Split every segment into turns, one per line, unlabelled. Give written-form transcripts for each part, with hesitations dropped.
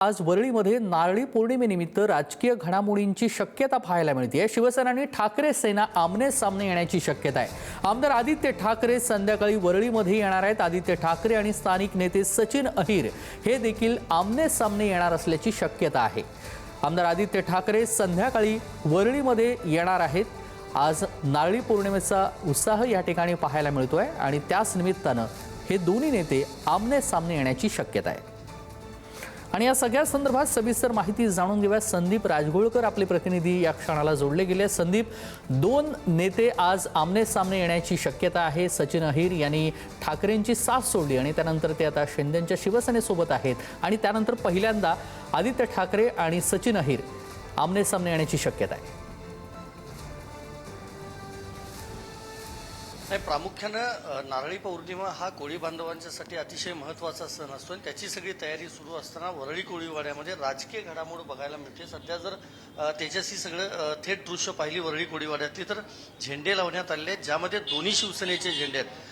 आज वरळीमध्ये नारळी पौर्णिमेनिमित्त राजकीय घडामोडींची शक्यता पाहायला मिळते। शिवसेना आणि ठाकरे सेना आमने सामने येण्याची शक्यता आहे। आमदार आदित्य ठाकरे संध्याकाळी वरळीमध्ये येणार आहेत। आदित्य ठाकरे आणि स्थानिक नेते सचिन अहिर हे देखील आमने सामने येणार असल्याची शक्यता आहे। आमदार आदित्य ठाकरे संध्याकाळी वरळीमध्ये येणार आहेत। आज नारळी पौर्णिमेचा उत्साह या ठिकाणी पाहायला मिळतोय आणि त्याच निमित्ताने हे दोन्ही नेते आमने सामने येण्याची शक्यता आहे। आणि या सगळ्या संदर्भात सविस्तर माहिती जाणून घेऊया। संदीप राजगोळकर आपले प्रतिनिधी या क्षणाला जोडले गेले। संदीप, दोन नेते आज आमने सामने येण्याची शक्यता आहे। सचिन अहिर यांनी ठाकरेंची साथ सोडली आणि त्यानंतर ते आता शिंदेंच्या शिवसेनेसोबत आहेत आणि त्यानंतर पहिल्यांदा आदित्य ठाकरे आणि सचिन अहिर आमने सामने येण्याची शक्यता आहे।
प्रामुख्यानं नारळी पौर्णिमा हा कोळी बांधवांच्यासाठी अतिशय महत्त्वाचा सण असतो आणि त्याची सगळी तयारी सुरू असताना वरळी कोळीवाड्यामध्ये राजकीय घडामोड बघायला मिळते। सध्या जर त्याच्याशी सगळं थेट दृश्य पाहिली वरळी कोळीवाड्यातली तर झेंडे लावण्यात आले आहेत, ज्यामध्ये दोन्ही शिवसेनेचे झेंडे आहेत।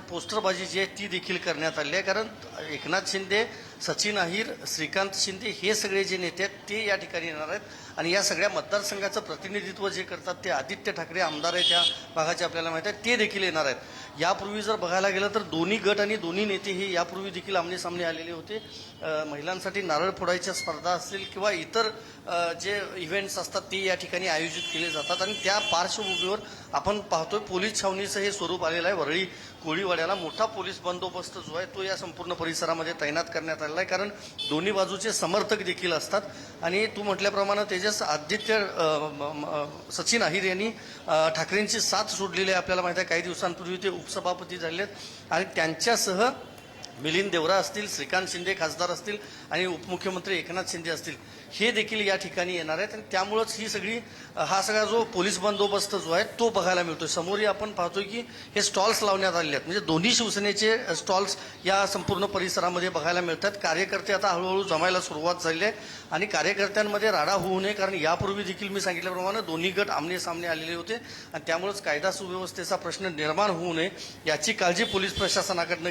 पोस्टरबाजी जी आहे ती देखील करण्यात आली आहे, कारण एकनाथ शिंदे, सचिन अहिर, श्रीकांत शिंदे हे सगळे जे नेते आहेत ते या ठिकाणी येणार आहेत आणि या सगळ्या मतदारसंघाचं प्रतिनिधित्व जे करतात ते आदित्य ठाकरे आमदार आहेत त्या भागाचे आपल्याला माहीत आहे, ते देखील येणार आहेत। यापूर्वी जर बघायला गेलं तर दोन्ही गट आणि दोन्ही नेते हे यापूर्वी देखील आमने सामने आलेले होते। महिलांसाठी नारळ फोडायच्या स्पर्धा असतील किंवा इतर जे इव्हेंट्स असतात ते या ठिकाणी आयोजित केले जातात आणि त्या पार्श्वभूमीवर आपण पाहतोय पोलीस छावणीचं हे स्वरूप आलेलं आहे। वरळी कोळीवाड्याला मोठा पोलीस बंदोबस्त जो आहे तो या संपूर्ण परिसरामध्ये तैनात करण्यात आलेला आहे, कारण दोन्ही बाजूचे समर्थक देखील असतात। आणि तू म्हटल्याप्रमाणे तेजस, सचिन अहिर यांनी ठाकरेंची साथ सोडलेली आहे। आपल्याला माहिती आहे काही दिवसांपूर्वी ते उपसभापती झाले आहेत आणि त्यांच्यासह मिलिंद देवरा असतील, श्रीकांत शिंदे खासदार असतील आणि उपमुख्यमंत्री एकनाथ शिंदे असतील हे देखील या ठिकाणी येणार आहेत आणि त्यामुळेच ही सगळी हा सगळा जो पोलीस बंदोबस्त जो आहे तो बघायला मिळतोय। समोरही आपण पाहतोय की हे स्टॉल्स लावण्यात आलेले आहेत, म्हणजे दोन्ही शिवसेनेचे स्टॉल्स या संपूर्ण परिसरामध्ये बघायला मिळतात। कार्यकर्ते आता हळूहळू जमायला सुरुवात झाली आहे आणि कार्यकर्त्यांमध्ये राडा होऊ नये, कारण यापूर्वी देखील मी सांगितल्याप्रमाणे दोन्ही गट आमने सामने आलेले होते आणि त्यामुळेच कायदा सुव्यवस्थेचा प्रश्न निर्माण होऊ नये याची काळजी पोलीस प्रशासनाकडनं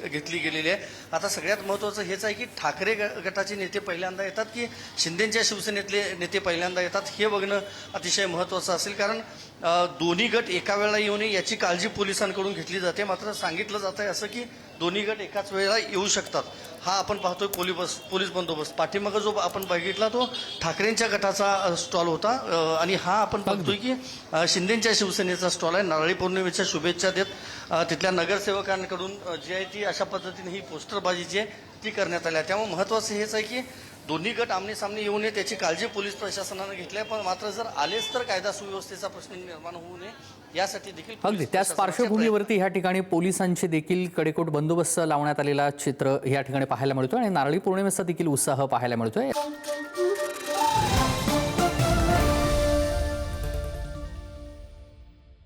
घेतली गेलेली आहे। आता सगळ्यात महत्त्वाचं हेच आहे की ठाकरे गटाचे नेते पहिल्यांदा येतात की शिंदेच्या शिवसेनेतले नेते पहिल्यांदा येतात हे बघणं अतिशय महत्त्वाचं असेल, कारण दोन्ही गट एका वेळेला येऊ नये याची काळजी पोलिसांकडून घेतली जाते। मात्र सांगितलं जात आहे असं की दोन्ही गट एकाच वेळेला येऊ शकतात। हा आपण पाहतोय पोलीस बंदोबस्त। पाठीमागं जो आपण बघितला तो ठाकरेंच्या गटाचा स्टॉल होता आणि हा आपण बघतोय की शिंदेच्या शिवसेनेचा स्टॉल आहे। नारळी पौर्णिमेच्या शुभेच्छा देत तिथल्या नगरसेवकांकडून जी आहे ती अशा पद्धतीने ही पोस्टरबाजी जी आहे ती करण्यात आली आहे। त्यामुळे महत्त्वाचं हेच आहे की दोन्ही गट आमने सामने येऊ नये त्याची काळजी पोलीस प्रशासनाने घेतली आहे, पण मात्र जर आलेच तर कायदा सुव्यवस्थेचा प्रश्न निर्माण होऊ नये यासाठी देखील
अगदी त्याच पार्श्वभूमीवरती ह्या ठिकाणी पोलिसांचे देखील कडेकोट बंदोबस्त लावण्यात आलेला चित्र या ठिकाणी पाहायला मिळतोय आणि नारळी पौर्णिमेचा देखील उत्साह पाहायला मिळतोय।